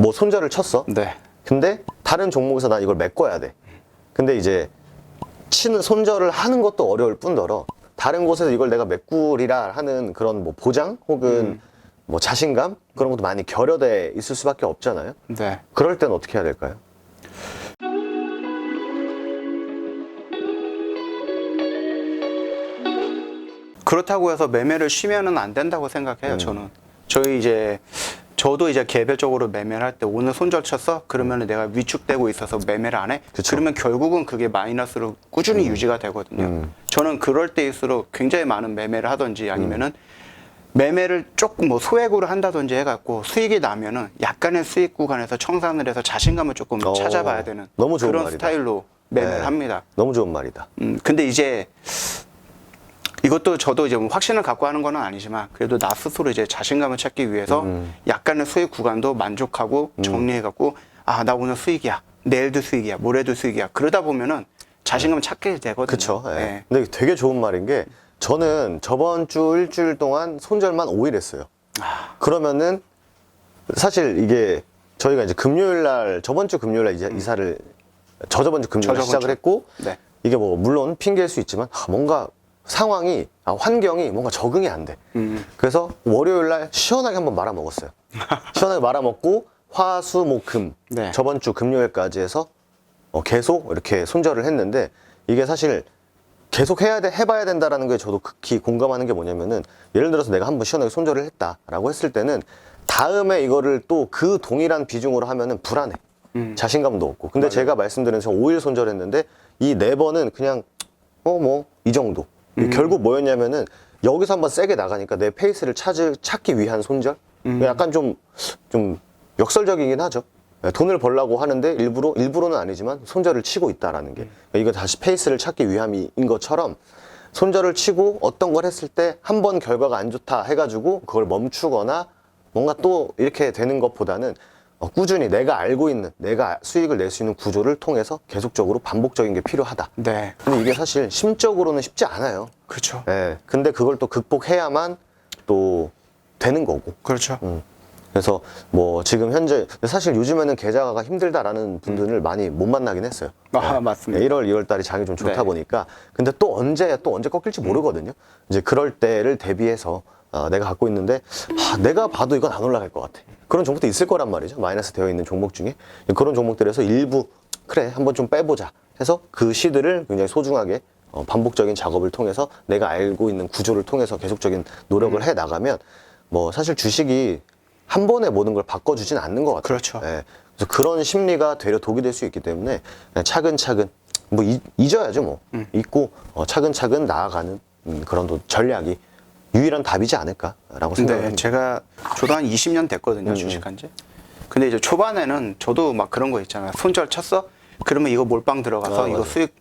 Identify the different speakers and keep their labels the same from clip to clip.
Speaker 1: 뭐 손절을 쳤어.
Speaker 2: 네.
Speaker 1: 근데 다른 종목에서 난 이걸 메꿔야 돼. 근데 이제 치는 손절을 하는 것도 어려울 뿐더러 다른 곳에서 이걸 내가 메꾸리라 하는 그런 뭐 보장 혹은 뭐 자신감 그런 것도 많이 결여돼 있을 수밖에 없잖아요.
Speaker 2: 네.
Speaker 1: 그럴 땐 어떻게 해야 될까요?
Speaker 2: 그렇다고 해서 매매를 쉬면은 안 된다고 생각해요. 저는. 저도 이제 개별적으로 매매를 할 때 오늘 손절 쳤어? 그러면은 내가 위축되고 있어서 매매를 안 해?
Speaker 1: 그쵸.
Speaker 2: 그러면 결국은 그게 마이너스로 꾸준히 유지가 되거든요. 저는 그럴 때일수록 굉장히 많은 매매를 하든지 아니면은 매매를 조금 뭐 소액으로 한다든지 해갖고 수익이 나면은 약간의 수익 구간에서 청산을 해서 자신감을 조금 찾아봐야 되는
Speaker 1: 너무 좋은
Speaker 2: 그런
Speaker 1: 말이다.
Speaker 2: 스타일로 매매를
Speaker 1: 네.
Speaker 2: 합니다.
Speaker 1: 너무 좋은 말이다.
Speaker 2: 근데 이제 이것도 저도 이제 뭐 확신을 갖고 하는 건 아니지만 그래도 나 스스로 이제 자신감을 찾기 위해서 약간의 수익 구간도 만족하고 정리해갖고 아, 나 오늘 수익이야. 내일도 수익이야. 모레도 수익이야. 그러다 보면은 자신감을 찾게 되거든요.
Speaker 1: 그쵸. 예.
Speaker 2: 네.
Speaker 1: 근데 되게 좋은 말인 게 저는 저번 주 일주일 동안 손절만 5일 했어요. 그러면은 사실 이게 저희가 이제 금요일 날 저번 주 금요일 날 이제 이사를 저저번 주 금요일 날
Speaker 2: 저저번
Speaker 1: 시작을
Speaker 2: 주.
Speaker 1: 했고
Speaker 2: 네.
Speaker 1: 이게 뭐 물론 핑계일 수 있지만 뭔가 상황이 환경이 뭔가 적응이 안 돼. 그래서 월요일 날 시원하게 한번 말아 먹었어요. 시원하게 말아 먹고 화수목금
Speaker 2: 네.
Speaker 1: 저번 주 금요일까지 해서 계속 이렇게 손절을 했는데 이게 사실 계속 해봐야 된다라는 게 저도 극히 공감하는 게 뭐냐면은 예를 들어서 내가 한번 시원하게 손절을 했다라고 했을 때는 다음에 이거를 또 그 동일한 비중으로 하면은 불안해. 자신감도 없고. 근데 제가 말씀드린 저 5일 손절했는데 이 4번은 그냥 뭐 이 정도. 결국 뭐였냐면은 여기서 한번 세게 나가니까 내 페이스를 찾기 위한 손절? 약간 좀 역설적이긴 하죠. 돈을 벌려고 하는데 일부러는 아니지만 손절을 치고 있다라는 게. 이거 다시 페이스를 찾기 위함인 것처럼 손절을 치고 어떤 걸 했을 때 한 번 결과가 안 좋다 해가지고 그걸 멈추거나 뭔가 또 이렇게 되는 것보다는 꾸준히 내가 알고 있는 내가 수익을 낼 수 있는 구조를 통해서 계속적으로 반복적인 게 필요하다.
Speaker 2: 네.
Speaker 1: 근데 이게 사실 심적으로는 쉽지 않아요.
Speaker 2: 그렇죠.
Speaker 1: 예. 근데 그걸 또 극복해야만 또 되는 거고.
Speaker 2: 그렇죠.
Speaker 1: 그래서 뭐 지금 현재 사실 요즘에는 계좌가 힘들다라는 분들을 많이 못 만나긴 했어요.
Speaker 2: 아, 맞습니다.
Speaker 1: 1월, 2월 달이 장이 좀 좋다
Speaker 2: 네.
Speaker 1: 보니까 근데 또 언제 꺾일지 모르거든요. 이제 그럴 때를 대비해서 내가 갖고 있는데 내가 봐도 이건 안 올라갈 것 같아. 그런 종목도 있을 거란 말이죠. 마이너스 되어 있는 종목 중에 그런 종목들에서 일부 그래 한번 좀 빼보자 해서 그 시들을 굉장히 소중하게 반복적인 작업을 통해서 내가 알고 있는 구조를 통해서 계속적인 노력을 해 나가면 뭐 사실 주식이 한 번에 모든 걸 바꿔주진 않는 것 같아요.
Speaker 2: 그렇죠.
Speaker 1: 예. 그래서 그런 심리가 되려 독이 될 수 있기 때문에 그냥 차근차근 뭐 잊어야죠 뭐 잊고 차근차근 나아가는 그런 또 전략이 유일한 답이지 않을까라고 생각합니다.
Speaker 2: 네, 저도 한 20년 됐거든요, 주식한 지. 근데 이제 초반에는 저도 막 그런 거 있잖아요. 손절 쳤어? 그러면 이거 몰빵 들어가서 이거
Speaker 1: 맞아.
Speaker 2: 수익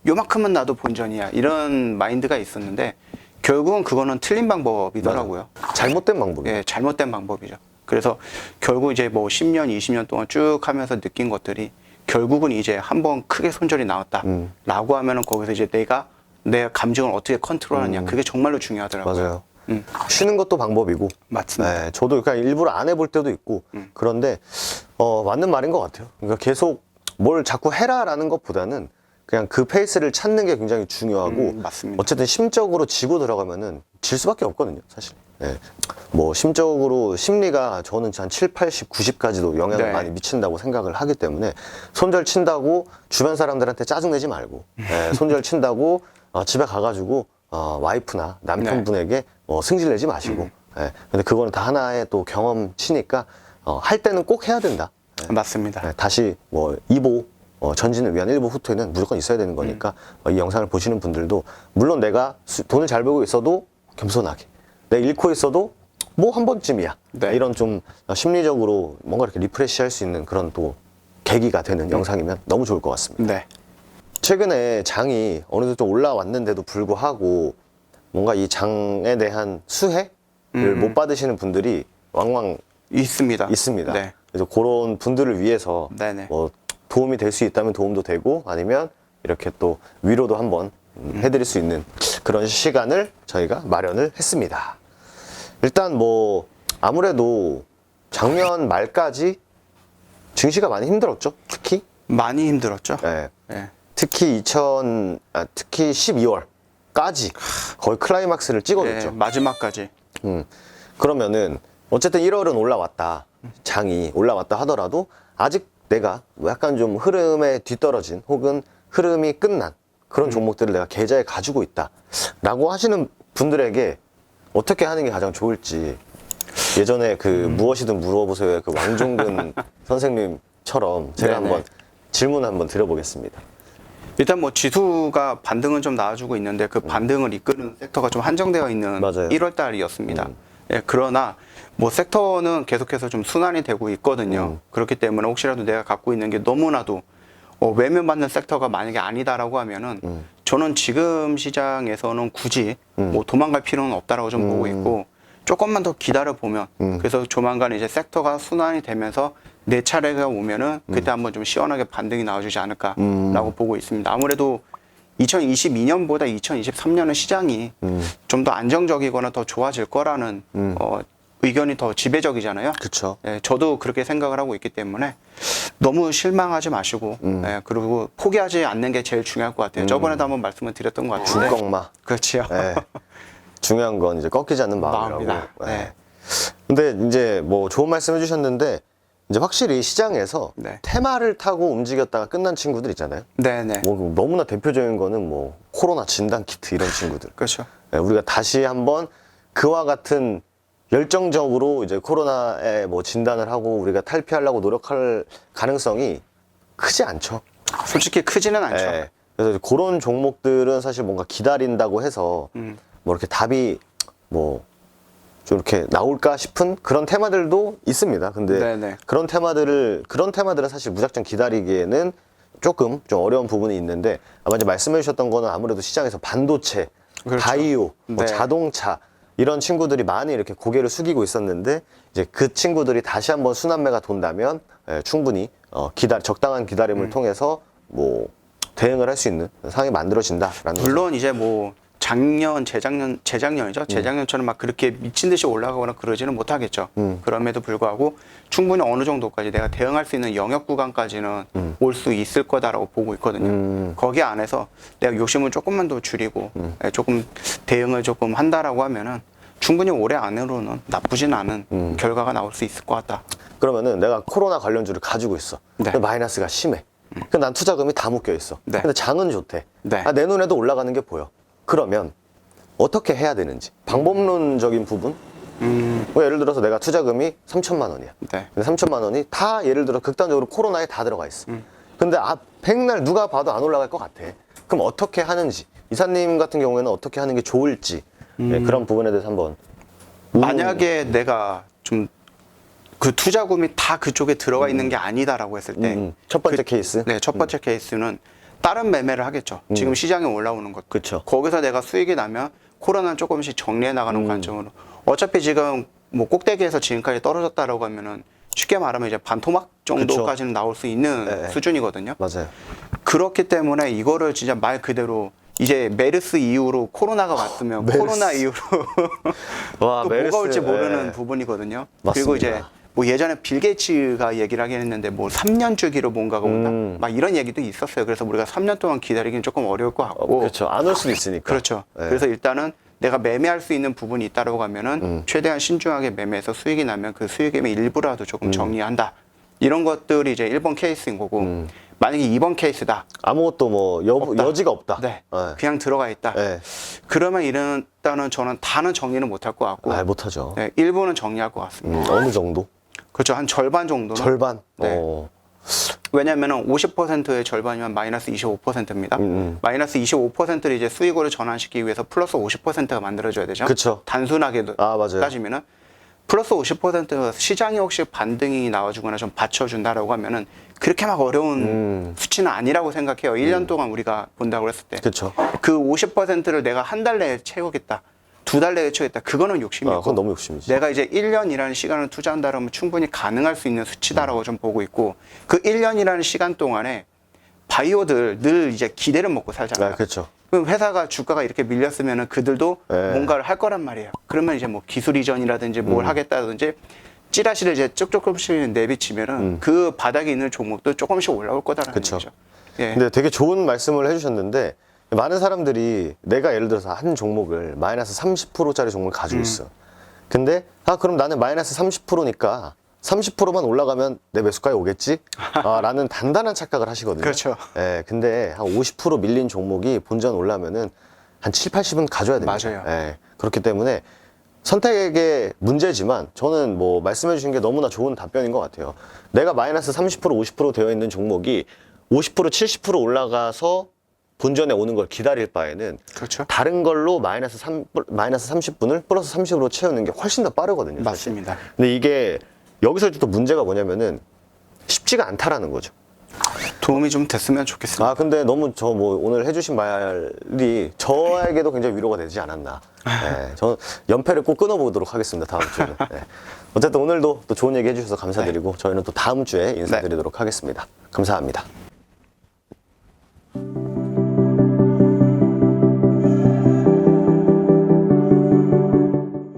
Speaker 2: 요만큼은 나도 본전이야. 이런 마인드가 있었는데 결국은 그거는 틀린 방법이더라고요.
Speaker 1: 잘못된 방법이에요.
Speaker 2: 예, 잘못된 방법이죠. 그래서 결국 이제 뭐 10년, 20년 동안 쭉 하면서 느낀 것들이 결국은 이제 한번 크게 손절이 나왔다라고 하면은 거기서 이제 내 감정을 어떻게 컨트롤하느냐 그게 정말로 중요하더라고요.
Speaker 1: 맞아요. 쉬는 것도 방법이고.
Speaker 2: 맞습니다.
Speaker 1: 네, 저도 그냥 일부러 안 해볼 때도 있고. 그런데 맞는 말인 것 같아요. 그러니까 계속 뭘 자꾸 해라라는 것보다는 그냥 그 페이스를 찾는 게 굉장히 중요하고.
Speaker 2: 맞습니다.
Speaker 1: 어쨌든 심적으로 지고 들어가면은 질 수밖에 없거든요, 사실. 네. 뭐 심적으로 심리가 저는 한 7, 80, 90까지도 영향을
Speaker 2: 네.
Speaker 1: 많이 미친다고 생각을 하기 때문에 손절 친다고 주변 사람들한테 짜증내지 말고 손절 친다고 집에 가가지고 와이프나 남편분에게 승질내지 마시고 근데 그거는 다 하나의 또 경험치니까 할 때는 꼭 해야 된다.
Speaker 2: 맞습니다.
Speaker 1: 다시 뭐 2보 전진을 위한 1보 후퇴는 무조건 있어야 되는 거니까 이 영상을 보시는 분들도 물론 내가 돈을 잘 벌고 있어도 겸손하게 내가 잃고 있어도 뭐 한 번쯤이야.
Speaker 2: 네.
Speaker 1: 이런 좀 심리적으로 뭔가 이렇게 리프레시 할 수 있는 그런 또 계기가 되는 영상이면 너무 좋을 것 같습니다.
Speaker 2: 네.
Speaker 1: 최근에 장이 어느 정도 좀 올라왔는데도 불구하고 뭔가 이 장에 대한 수혜를 못 받으시는 분들이 왕왕
Speaker 2: 있습니다.
Speaker 1: 있습니다.
Speaker 2: 네.
Speaker 1: 그래서 그런 분들을 위해서
Speaker 2: 네네.
Speaker 1: 뭐 도움이 될 수 있다면 도움도 되고 아니면 이렇게 또 위로도 한번 해드릴 수 있는 그런 시간을 저희가 마련을 했습니다. 일단 뭐 아무래도 작년 말까지 증시가 많이 힘들었죠. 특히.
Speaker 2: 많이 힘들었죠.
Speaker 1: 예.
Speaker 2: 예.
Speaker 1: 특히 12월까지 거의 클라이막스를
Speaker 2: 예,
Speaker 1: 찍어줬죠.
Speaker 2: 마지막까지.
Speaker 1: 그러면은 어쨌든 1월은 올라왔다. 장이 올라왔다 하더라도 아직 내가 뭐 약간 좀 흐름에 뒤떨어진 혹은 흐름이 끝난 그런 종목들을 내가 계좌에 가지고 있다라고 하시는 분들에게 어떻게 하는 게 가장 좋을지 예전에 그 무엇이든 물어보세요의 그 왕종근 선생님처럼 제가
Speaker 2: 네네.
Speaker 1: 한번 질문 한번 드려보겠습니다.
Speaker 2: 일단 뭐 지수가 반등은 좀 나와주고 있는데 그 반등을 이끄는 섹터가 좀 한정되어 있는
Speaker 1: 맞아요.
Speaker 2: 1월 달이었습니다. 예, 그러나 뭐 섹터는 계속해서 좀 순환이 되고 있거든요. 그렇기 때문에 혹시라도 내가 갖고 있는 게 너무나도 외면받는 섹터가 만약에 아니다라고 하면은 저는 지금 시장에서는 굳이 뭐 도망갈 필요는 없다라고 좀 보고 있고 조금만 더 기다려 보면 그래서 조만간 이제 섹터가 순환이 되면서 내 차례가 오면은 그때 한번 좀 시원하게 반등이 나와주지 않을까라고 보고 있습니다. 아무래도 2022년보다 2023년은 시장이 좀 더 안정적이거나 더 좋아질 거라는 의견이 더 지배적이잖아요.
Speaker 1: 그쵸.
Speaker 2: 예, 저도 그렇게 생각을 하고 있기 때문에 너무 실망하지 마시고 예, 그리고 포기하지 않는 게 제일 중요할 것 같아요. 저번에도 한번 말씀을 드렸던 것 같은데.
Speaker 1: 중꺾마.
Speaker 2: 그렇지요.
Speaker 1: 예. 중요한 건 이제 꺾이지 않는 마음이라고.
Speaker 2: 마음이다.
Speaker 1: 예.
Speaker 2: 네.
Speaker 1: 근데 이제 뭐 좋은 말씀 해주셨는데 이제 확실히 시장에서
Speaker 2: 네.
Speaker 1: 테마를 타고 움직였다가 끝난 친구들 있잖아요.
Speaker 2: 네네.
Speaker 1: 뭐 너무나 대표적인 거는 뭐 코로나 진단 키트 이런 친구들.
Speaker 2: 그렇죠.
Speaker 1: 예, 우리가 다시 한번 그와 같은 열정적으로 이제 코로나에 뭐 진단을 하고 우리가 탈피하려고 노력할 가능성이 크지 않죠.
Speaker 2: 솔직히 크지는 않죠.
Speaker 1: 예. 그래서 그런 종목들은 사실 뭔가 기다린다고 해서 뭐 이렇게 답이 뭐 좀 이렇게 나올까 싶은 그런 테마들도 있습니다. 근데
Speaker 2: 네네.
Speaker 1: 그런 테마들은 사실 무작정 기다리기에는 조금 좀 어려운 부분이 있는데 아마 이제 말씀해 주셨던 거는 아무래도 시장에서 반도체,
Speaker 2: 그렇죠.
Speaker 1: 바이오, 뭐
Speaker 2: 네.
Speaker 1: 자동차 이런 친구들이 많이 이렇게 고개를 숙이고 있었는데 이제 그 친구들이 다시 한번 순환매가 돈다면 충분히 적당한 기다림을 통해서 뭐 대응을 할 수 있는 상황이 만들어진다라는
Speaker 2: 물론 이제 뭐 재작년이죠. 재작년처럼 막 그렇게 미친 듯이 올라가거나 그러지는 못하겠죠. 그럼에도 불구하고 충분히 어느 정도까지 내가 대응할 수 있는 영역 구간까지는 올 수 있을 거다라고 보고 있거든요. 거기 안에서 내가 욕심을 조금만 더 줄이고 조금 대응을 조금 한다라고 하면은 충분히 올해 안으로는 나쁘진 않은 결과가 나올 수 있을 것 같다.
Speaker 1: 그러면은 내가 코로나 관련주를 가지고 있어.
Speaker 2: 네.
Speaker 1: 근데 마이너스가 심해. 근데 난 투자금이 다 묶여 있어.
Speaker 2: 네.
Speaker 1: 근데 장은 좋대.
Speaker 2: 네.
Speaker 1: 내 눈에도 올라가는 게 보여. 그러면 어떻게 해야 되는지 방법론적인 부분. 뭐 예를 들어서 내가 투자금이 3천만 원이야.
Speaker 2: 네.
Speaker 1: 근데 3천만 원이 다 예를 들어 극단적으로 코로나에 다 들어가 있어. 근데 백날 누가 봐도 안 올라갈 것 같아. 그럼 어떻게 하는지 이사님 같은 경우에는 어떻게 하는 게 좋을지 그런 부분에 대해서 한번.
Speaker 2: 만약에 내가 좀 그 투자금이 다 그쪽에 들어가 있는 게 아니다라고 했을 때
Speaker 1: 첫 번째 케이스.
Speaker 2: 네, 첫 번째 케이스는 다른 매매를 하겠죠. 지금 시장에 올라오는 것.
Speaker 1: 그쵸.
Speaker 2: 거기서 내가 수익이 나면 코로나는 조금씩 정리해 나가는 관점으로. 어차피 지금 뭐 꼭대기에서 지금까지 떨어졌다라고 하면은 쉽게 말하면 이제 반토막 정도까지는 나올 수 있는
Speaker 1: 네.
Speaker 2: 수준이거든요.
Speaker 1: 맞아요.
Speaker 2: 그렇기 때문에 이거를 진짜 말 그대로 이제 메르스 이후로 코로나가 왔으면
Speaker 1: 메르스.
Speaker 2: 코로나 이후로
Speaker 1: 와,
Speaker 2: 또
Speaker 1: 메르스,
Speaker 2: 뭐가 올지 모르는
Speaker 1: 예.
Speaker 2: 부분이거든요.
Speaker 1: 맞습니다.
Speaker 2: 그리고 이제 뭐 예전에 빌 게이츠가 얘기를 하긴 했는데 뭐 3년 주기로 뭔가가 온다. 막 이런 얘기도 있었어요. 그래서 우리가 3년 동안 기다리기는 조금 어려울 것 같고.
Speaker 1: 그렇죠. 안 올 수도 있으니까.
Speaker 2: 그렇죠.
Speaker 1: 예.
Speaker 2: 그래서 일단은 내가 매매할 수 있는 부분이 있다라고 하면은 최대한 신중하게 매매해서 수익이 나면 그 수익의 일부라도 조금 정리한다. 이런 것들이 이제 1번 케이스인 거고 만약에 2번 케이스다.
Speaker 1: 아무것도 뭐 여지가 없다.
Speaker 2: 네.
Speaker 1: 예.
Speaker 2: 그냥 들어가 있다.
Speaker 1: 예.
Speaker 2: 그러면 일단은 저는 다는 정리는 못할 것 같고
Speaker 1: 못하죠.
Speaker 2: 네, 일부는 정리할 것 같습니다.
Speaker 1: 어느 정도?
Speaker 2: 그렇죠. 한 절반 정도는.
Speaker 1: 절반?
Speaker 2: 네. 왜냐면은 50%의 절반이면 마이너스 25%입니다. 마이너스 25%를 이제 수익으로 전환시키기 위해서 플러스 50%가 만들어져야 되죠.
Speaker 1: 그쵸.
Speaker 2: 단순하게
Speaker 1: 맞아요.
Speaker 2: 따지면은 플러스 50% 시장이 혹시 반등이 나와주거나 좀 받쳐준다라고 하면은 그렇게 막 어려운 수치는 아니라고 생각해요. 1년 동안 우리가 본다고 했을 때.
Speaker 1: 그쵸.
Speaker 2: 그 50%를 내가 한 달 내에 채우겠다. 2달 내에 채우겠다. 그거는 욕심이고.
Speaker 1: 그건 너무 욕심이지.
Speaker 2: 내가 이제 1년이라는 시간을 투자한다면 충분히 가능할 수 있는 수치다라고 좀 보고 있고 그 1년이라는 시간 동안에 바이오들 늘 이제 기대를 먹고 살잖아요.
Speaker 1: 그렇죠.
Speaker 2: 그럼 회사가 주가가 이렇게 밀렸으면은 그들도
Speaker 1: 네.
Speaker 2: 뭔가를 할 거란 말이에요. 그러면 이제 뭐 기술 이전이라든지 뭘 하겠다든지 찌라시를 이제 조금씩 내비치면은 그 바닥에 있는 종목도 조금씩 올라올 거다라는
Speaker 1: 그쵸.
Speaker 2: 거죠. 예.
Speaker 1: 근데 되게 좋은 말씀을 해주셨는데 많은 사람들이 내가 예를 들어서 한 종목을 마이너스 30%짜리 종목을 가지고 있어. 근데 그럼 나는 마이너스 30%니까 30%만 올라가면 내 매수가에 오겠지? 라는 단단한 착각을 하시거든요.
Speaker 2: 그렇죠.
Speaker 1: 예, 근데 한 50% 밀린 종목이 본전 올라면은 한 7, 80은 가져야 됩니다.
Speaker 2: 맞아요.
Speaker 1: 예, 그렇기 때문에 선택의 문제지만 저는 뭐 말씀해 주신 게 너무나 좋은 답변인 것 같아요. 내가 마이너스 30%, 50% 되어 있는 종목이 50%, 70% 올라가서 본전에 오는 걸 기다릴 바에는
Speaker 2: 그렇죠.
Speaker 1: 다른 걸로 마이너스 30분을 플러스 30으로 채우는 게 훨씬 더 빠르거든요. 사실.
Speaker 2: 맞습니다.
Speaker 1: 근데 이게 여기서 또 문제가 뭐냐면은 쉽지가 않다라는 거죠.
Speaker 2: 도움이 좀 됐으면 좋겠습니다.
Speaker 1: 근데 너무 저 뭐 오늘 해주신 말이 저에게도 굉장히 위로가 되지 않았나. 네, 저는 연패를 꼭 끊어보도록 하겠습니다. 다음 주에는. 네. 어쨌든 오늘도 또 좋은 얘기 해주셔서 감사드리고 저희는 또 다음 주에 인사드리도록 하겠습니다. 감사합니다.